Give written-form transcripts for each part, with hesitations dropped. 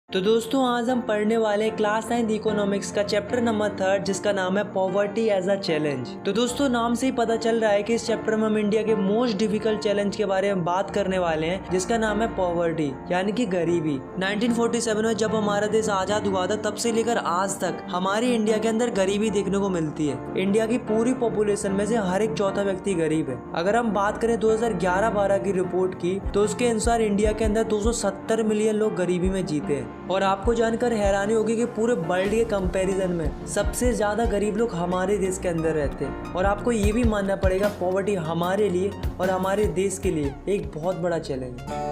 तो दोस्तों आज हम पढ़ने वाले क्लास 9 इकोनॉमिक्स का चैप्टर नंबर 3 जिसका नाम है पॉवर्टी एज अ चैलेंज। तो दोस्तों नाम से ही पता चल रहा है कि इस चैप्टर में हम इंडिया के मोस्ट डिफिकल्ट चैलेंज के बारे में बात करने वाले हैं जिसका नाम है पॉवर्टी यानी कि गरीबी। 1947 में जब हमारा देश आजाद हुआ था तब से लेकर आज तक हमारी इंडिया के अंदर गरीबी देखने को मिलती है। इंडिया की पूरी पॉपुलेशन में से हर एक चौथा व्यक्ति गरीब है। अगर हम बात करें 2011-12 की रिपोर्ट की तो उसके अनुसार इंडिया के अंदर 270 मिलियन लोग गरीबी में जीते हैं। और आपको जानकर हैरानी होगी कि पूरे वर्ल्ड के कंपैरिजन में सबसे ज्यादा गरीब लोग हमारे देश के अंदर रहते हैं। और आपको ये भी मानना पड़ेगा पॉवर्टी हमारे लिए और हमारे देश के लिए एक बहुत बड़ा चैलेंज है।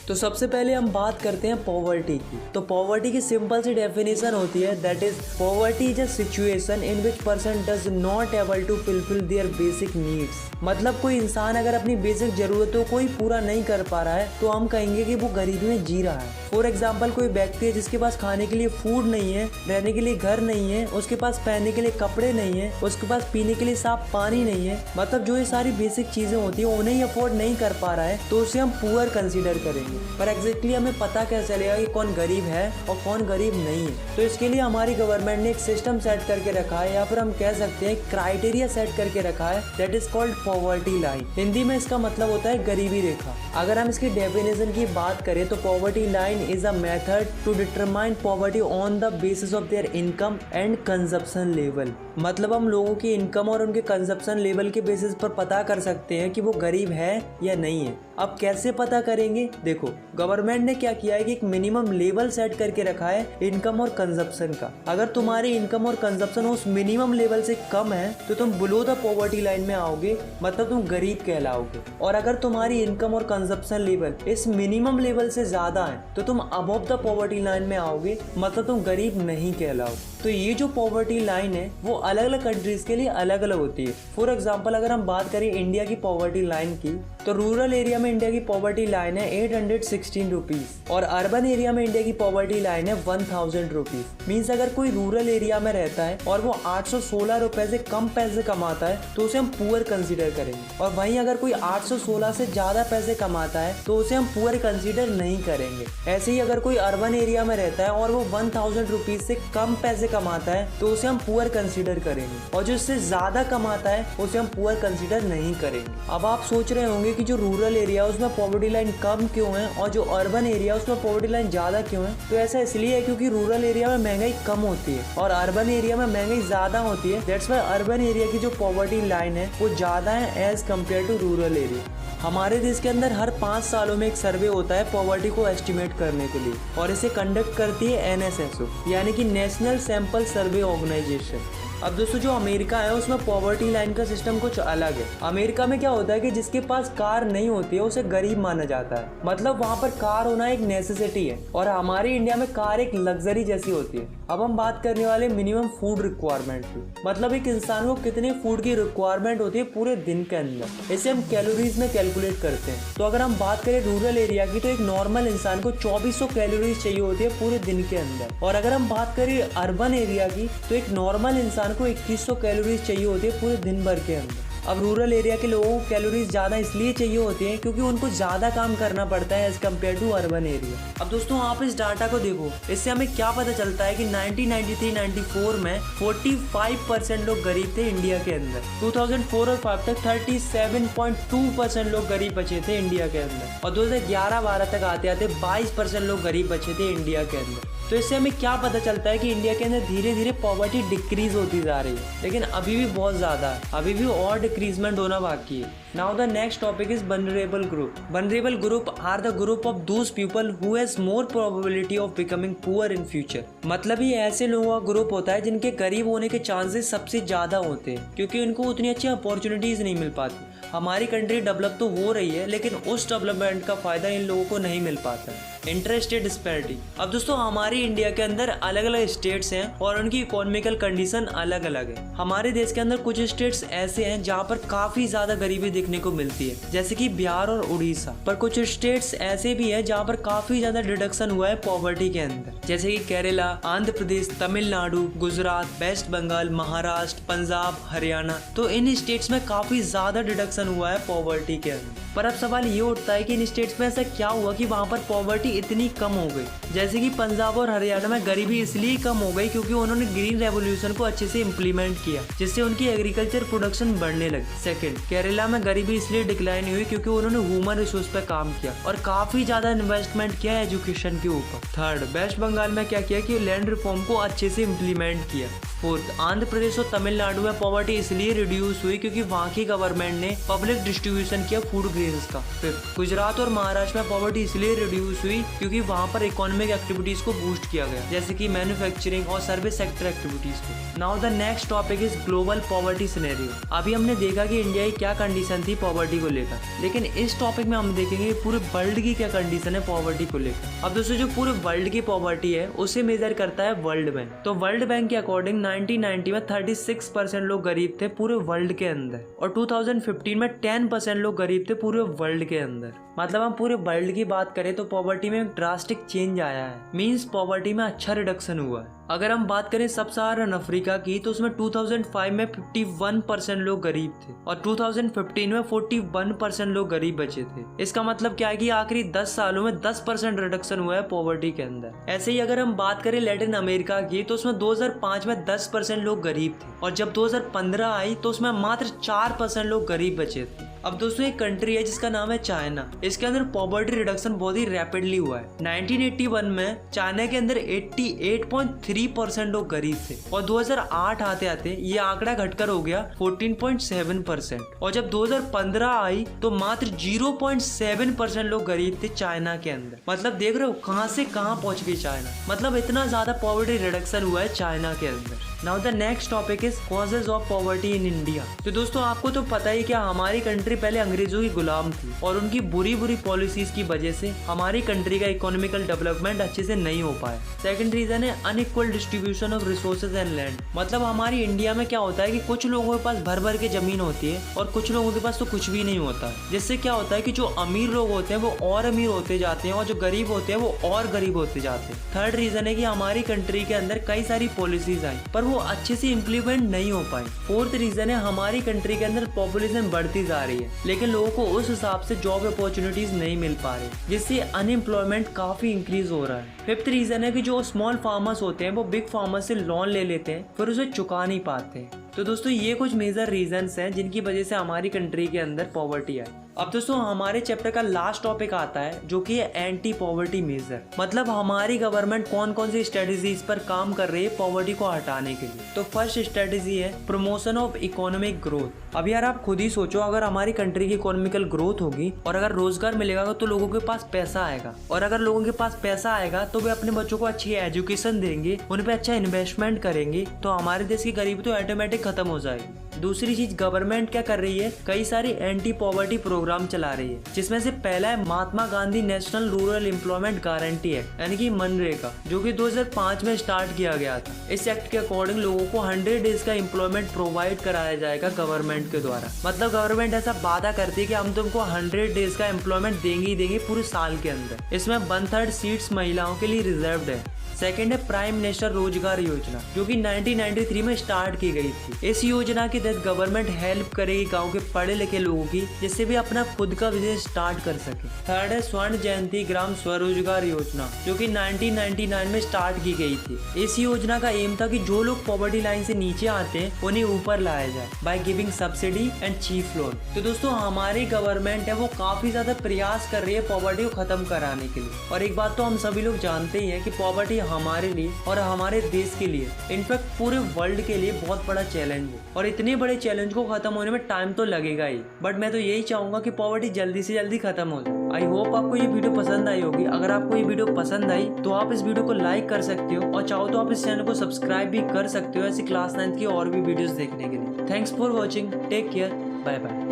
तो सबसे पहले हम बात करते हैं पॉवर्टी की। तो पॉवर्टी की सिंपल सी डेफिनेशन होती है that is poverty is a situation in which person does not able to fulfill their basic needs. मतलब कोई इंसान अगर अपनी बेसिक जरूरतों को ही पूरा नहीं कर पा रहा है तो हम कहेंगे कि वो गरीबी में जी रहा है। फॉर एग्जाम्पल कोई व्यक्ति है जिसके पास खाने के लिए फूड नहीं है, रहने के लिए घर नहीं है, उसके पास पहनने के लिए कपड़े नहीं है, उसके पास पीने के लिए साफ पानी नहीं है, मतलब जो ये सारी बेसिक चीजें होती है उन्हें ही अफोर्ड नहीं कर पा रहा है तो उसे हम पुअर कंसीडर करेंगे। पर एग्जैक्टली हमें पता कैसे चलेगा कि कौन गरीब है और कौन गरीब नहीं है? तो इसके लिए हमारी गवर्नमेंट ने एक सिस्टम सेट करके रखा है या फिर हम कह सकते हैं क्राइटेरिया सेट करके रखा है that is called poverty line. Hindi में इसका मतलब होता है गरीबी रेखा। अगर हम इसकी डेफिनेशन की बात करें तो poverty line is a method to determine poverty on the basis of their income and consumption level. मतलब हम लोगों की इनकम और उनके कंजप्शन लेवल के बेसिस पर पता कर सकते हैं कि वो गरीब है या नहीं है। अब कैसे पता करेंगे? देखो गवर्नमेंट ने क्या किया है कि एक मिनिमम लेवल सेट करके रखा है इनकम और कंजप्शन का। अगर तुम्हारी इनकम और कंजप्शन उस मिनिमम लेवल से कम है तो तुम बिलो द पॉवर्टी लाइन में आओगे, मतलब तुम गरीब कहलाओगे। और अगर तुम्हारी इनकम और कंजप्शन लेवल इस मिनिमम लेवल से ज्यादा है तो तुम अबव द पॉवर्टी लाइन में आओगे, मतलब तुम गरीब नहीं कहलाओगे। तो ये जो पॉवर्टी लाइन है वो अलग अलग कंट्रीज के लिए अलग अलग होती है। फॉर एग्जाम्पल अगर हम बात करें इंडिया की पॉवर्टी लाइन की तो रूरल एरिया में इंडिया की पॉवर्टी लाइन है 816 रुपीज और अर्बन एरिया में इंडिया की पॉवर्टी लाइन है 1000 रुपीज। मीन्स अगर कोई रूरल एरिया में रहता है और वो 816 रुपए से कम पैसे कमाता है तो उसे हम पुअर कंसीडर करेंगे। और वहीं अगर कोई 816 से ज्यादा पैसे कमाता है तो उसे हम पुअर कंसीडर नहीं करेंगे। ऐसे ही अगर कोई अर्बन एरिया में रहता है और वो 1000 रुपीज से कम पैसे कमाता है तो उसे हम पुअर कंसीडर करेंगे, और जो इससे ज्यादा कमाता है उसे हम पुअर कंसीडर नहीं करेंगे। अब आप सोच रहे होंगे कि जो रूरल एरिया है उसमें पॉवर्टी लाइन कम क्यों है और जो अर्बन एरिया है उसमें पॉवर्टी लाइन ज्यादा क्यों है? तो ऐसा इसलिए है क्योंकि रूरल एरिया में महंगाई कम होती है और अर्बन एरिया में महंगाई ज्यादा होती है। दैट्स व्हाई अर्बन एरिया की जो पॉवर्टी लाइन है वो ज्यादा है as compare to rural area. हमारे देश के अंदर हर 5 सालों में एक सर्वे होता है पॉवर्टी को एस्टिमेट करने के लिए और इसे कंडक्ट करती है NSSO यानी कि नेशनल सैंपल सर्वे ऑर्गेनाइजेशन। अब दोस्तों जो अमेरिका है उसमें पॉवर्टी लाइन का सिस्टम कुछ अलग है। अमेरिका में क्या होता है कि जिसके पास कार नहीं होती है उसे गरीब माना जाता है, मतलब वहाँ पर कार होना एक नेसेसिटी है। और हमारे इंडिया में कार एक लग्जरी जैसी होती है। अब हम बात करने वाले मिनिमम फूड रिक्वायरमेंट की, मतलब एक इंसान को कितने फूड की रिक्वायरमेंट होती है पूरे दिन के अंदर, इसे हम कैलोरीज में कैलकुलेट करते हैं। तो अगर हम बात करें रूरल एरिया की तो एक नॉर्मल इंसान को 2400 कैलोरीज चाहिए होती है पूरे दिन के अंदर। और अगर हम बात करें अर्बन एरिया की तो एक नॉर्मल इंसान को 2100 कैलोरीज चाहिए होती है पूरे दिन भर के अंदर। अब रूरल एरिया के लोगों को कैलोरीज ज्यादा इसलिए चाहिए होती है क्योंकि उनको ज्यादा काम करना पड़ता है as compare to urban area. अब दोस्तों आप इस डाटा को देखो, इससे हमें क्या पता चलता है कि 1993-94 में 45% लोग गरीब थे इंडिया के अंदर। 2004 और 5 तक 37.2% लोग गरीब बचे थे इंडिया के अंदर और 2011-12 तक आते आते 22% लोग गरीब बचे थे इंडिया के अंदर। तो इससे हमें क्या पता चलता है कि इंडिया के अंदर धीरे धीरे पॉवर्टी डिक्रीज होती जा रही है, लेकिन अभी भी बहुत ज्यादा है, अभी भी और डिक्रीजमेंट होना बाकी है। Now the next topic is vulnerable group. Vulnerable group are the group of those people who has more probability of becoming poor in future. मतलब ये ऐसे लोगों का ग्रुप होता है जिनके गरीब होने के चांसेस सबसे ज्यादा होते हैं क्योंकि उनको उतनी अच्छी अपॉर्चुनिटीज नहीं मिल पाती। हमारी कंट्री डेवलप तो हो रही है लेकिन उस डेवलपमेंट का फायदा इन लोगों को नहीं मिल पाता है। Inter state disparity. अब दोस्तों हमारी इंडिया के अंदर अलग अलग स्टेट्स हैं और उनकी इकोनॉमिकल कंडीशन अलग अलग है। हमारे देश के अंदर कुछ स्टेट्स ऐसे हैं जहाँ पर काफी ज्यादा गरीबी देखने को मिलती है, जैसे कि बिहार और उड़ीसा। पर कुछ स्टेट्स ऐसे भी है जहाँ पर काफी ज्यादा डिडक्शन हुआ है पॉवर्टी के अंदर, जैसे कि केरला, आंध्र प्रदेश, तमिलनाडु, गुजरात, वेस्ट बंगाल, महाराष्ट्र, पंजाब, हरियाणा। तो इन स्टेट्स में काफी ज्यादा डिडक्शन हुआ है पॉवर्टी के अंदर। पर अब सवाल ये उठता है कि इन स्टेट्स में ऐसा क्या हुआ कि वहाँ पर पॉवर्टी इतनी कम हो गई। जैसे कि पंजाब और हरियाणा में गरीबी इसलिए कम हो गई क्योंकि उन्होंने ग्रीन रेवोल्यूशन को अच्छे से इम्प्लीमेंट किया, जिससे उनकी एग्रीकल्चर प्रोडक्शन बढ़ने लगी। सेकंड, केरला में गरीबी इसलिए डिक्लाइन हुई क्योंकि उन्होंने ह्यूमन रिसोर्स पे काम किया और काफी ज्यादा इन्वेस्टमेंट किया एजुकेशन के ऊपर। थर्ड, वेस्ट बंगाल में क्या किया कि लैंड रिफॉर्म को अच्छे से इम्प्लीमेंट किया। फोर्थ, आंध्र प्रदेश और तमिलनाडु में पॉवर्टी इसलिए रिड्यूस हुई क्योंकि वहाँ की गवर्नमेंट ने पब्लिक डिस्ट्रीब्यूशन किया फूड ग्रेन्स का। फिफ्थ, गुजरात और महाराष्ट्र में पॉवर्टी इसलिए रिड्यूस हुई क्योंकि वहाँ पर इकोनॉमिक एक्टिविटीज को बूस्ट किया गया, जैसे कि मैन्युफैक्चरिंग और सर्विस सेक्टर एक्टिविटीज को। Now the next topic is global poverty scenario. अभी हमने देखा कि इंडिया की क्या कंडीशन थी पॉवर्टी को लेकर, लेकिन इस टॉपिक में हम देखेंगे पूरे वर्ल्ड की क्या कंडीशन है पॉवर्टी को लेकर। अब दोस्तों जो पूरे वर्ल्ड की पॉवर्टी है उसे मेजर करता है वर्ल्ड बैंक। तो वर्ल्ड बैंक के अकॉर्डिंग 1990 में 36% लोग गरीब थे पूरे वर्ल्ड के अंदर, और 2015 में 10% लोग गरीब थे पूरे वर्ल्ड के अंदर। मतलब हम पूरे वर्ल्ड की बात करें तो पॉवर्टी में ड्रास्टिक चेंज आया है, मींस पॉवर्टी में अच्छा रिडक्शन हुआ है। अगर हम बात करें सब सहारन अफ्रीका की तो उसमें 2005 में 51% लोग गरीब थे और 2015 में 41% लोग गरीब बचे थे। इसका मतलब क्या है कि आखिरी 10 सालों में 10% रिडक्शन हुआ है पॉवर्टी के अंदर। ऐसे ही अगर हम बात करें लैटिन अमेरिका की तो उसमें 2005 में 10% लोग गरीब थे और जब 2015 आई तो उसमें मात्र 4% लोग गरीब बचे थे। अब दोस्तों एक कंट्री है जिसका नाम है चाइना। इसके अंदर पॉवर्टी रिडक्शन बहुत ही रैपिडली हुआ है। 1981 में चाइना के अंदर 88.3% लोग गरीब थे और 2008 आते आते ये आंकड़ा घटकर हो गया 14.7%, और जब 2015 आई तो मात्र 0.7% लोग गरीब थे चाइना के अंदर। मतलब देख रहे हो कहां से कहां पहुंच गई चाइना, मतलब इतना ज्यादा पॉवर्टी रिडक्शन हुआ है चाइना के अंदर। Now the next topic is causes of poverty in India. तो दोस्तों आपको तो पता ही क्या हमारी कंट्री पहले अंग्रेजों की गुलाम थी और उनकी बुरी बुरी पॉलिसीज की वजह से हमारी कंट्री का इकोनॉमिकल डेवलपमेंट अच्छे से नहीं हो पाया। सेकंड रीजन है unequal distribution of resources and land. मतलब हमारी इंडिया में क्या होता है कि कुछ लोगों के पास भर भर के जमीन होती है और कुछ लोगों के पास तो कुछ भी नहीं होता है, जिससे क्या होता है कि जो अमीर लोग होते हैं वो और अमीर होते जाते हैं और जो गरीब होते हैं वो और गरीब होते जाते हैं। थर्ड रीजन है कि हमारी कंट्री के अंदर कई सारी पॉलिसीज आई पर वो अच्छे से इम्प्लीमेंट नहीं हो पाई। फोर्थ रीजन है हमारी कंट्री के अंदर पॉपुलेशन बढ़ती जा रही है लेकिन लोगों को उस हिसाब से जॉब अपॉर्चुनिटीज नहीं मिल पा रही, जिससे अनएम्प्लॉयमेंट काफी इंक्रीज हो रहा है। फिफ्थ रीजन है कि जो स्मॉल फार्मर्स होते हैं वो बिग फार्मर्स से लोन ले लेते हैं फिर उसे चुका नहीं पाते। तो दोस्तों ये कुछ मेजर रीजंस हैं जिनकी वजह से हमारी कंट्री के अंदर पॉवर्टी आई। अब दोस्तों हमारे चैप्टर का लास्ट टॉपिक आता है जो कि है एंटी पॉवर्टी मेजर। मतलब हमारी गवर्नमेंट कौन कौन सी स्ट्रेटेजीज पर काम कर रही है पॉवर्टी को हटाने के लिए। तो फर्स्ट स्ट्रेटेजी है प्रमोशन ऑफ इकोनॉमिक ग्रोथ। अब यार आप खुद ही सोचो, अगर हमारी कंट्री की इकोनॉमिकल ग्रोथ होगी और अगर रोजगार मिलेगा तो लोगों के पास पैसा आएगा, और अगर लोगों के पास पैसा आएगा तो वे अपने बच्चों को अच्छी एजुकेशन देंगे, उन पे अच्छा इन्वेस्टमेंट करेंगे, तो हमारे देश की गरीबी तो ऑटोमेटिक खत्म हो जाएगी। दूसरी चीज गवर्नमेंट क्या कर रही है, कई सारी एंटी पॉवर्टी प्रोग्राम चला रही है, जिसमें से पहला है Mahatma Gandhi national rural employment guarantee act यानी कि मनरेगा, जो कि 2005 में स्टार्ट किया गया था। इस एक्ट के अकॉर्डिंग लोगों को 100 डेज का एम्प्लॉयमेंट प्रोवाइड कराया जाएगा गवर्नमेंट के द्वारा। मतलब गवर्नमेंट ऐसा वादा करती है कि हम तुमको 100 डेज का एम्प्लॉयमेंट देंगे ही देंगे पूरे साल के अंदर। इसमें 1/3 सीट्स महिलाओं के लिए रिजर्व्ड है। सेकेंड है प्राइम मिनिस्टर रोजगार योजना, जो कि 1993 में स्टार्ट की गई थी। इस योजना के तहत गवर्नमेंट हेल्प करेगी गांव के पढ़े लिखे लोगों की, जिससे वे अपना खुद का बिजनेस स्टार्ट कर सके। थर्ड है स्वर्ण जयंती ग्राम स्वरोजगार योजना, जो कि 1999 में स्टार्ट की गई थी। इस योजना का एम था कि जो लोग पॉवर्टी लाइन से नीचे आते हैं उन्हें ऊपर लाया जाए by giving subsidy and chief loan. तो दोस्तों हमारी गवर्नमेंट है वो काफी ज्यादा प्रयास कर रही है पॉवर्टी को खत्म कराने के लिए। और एक बात तो हम सभी लोग जानते ही है कि पॉवर्टी हमारे लिए और हमारे देश के लिए, इनफैक्ट पूरे वर्ल्ड के लिए बहुत बड़ा चैलेंज है, और इतने बड़े चैलेंज को खत्म होने में टाइम तो लगेगा ही, बट मैं तो यही चाहूंगा कि पॉवर्टी जल्दी से जल्दी खत्म हो जाए। आई होप आपको ये वीडियो पसंद आई होगी। अगर आपको ये वीडियो पसंद आई तो आप इस वीडियो को लाइक कर सकते हो, और चाहो तो आप इस चैनल को सब्सक्राइब भी कर सकते हो ऐसी क्लास 9 की और भी वीडियोस देखने के लिए। Thanks for watching, take care, bye bye.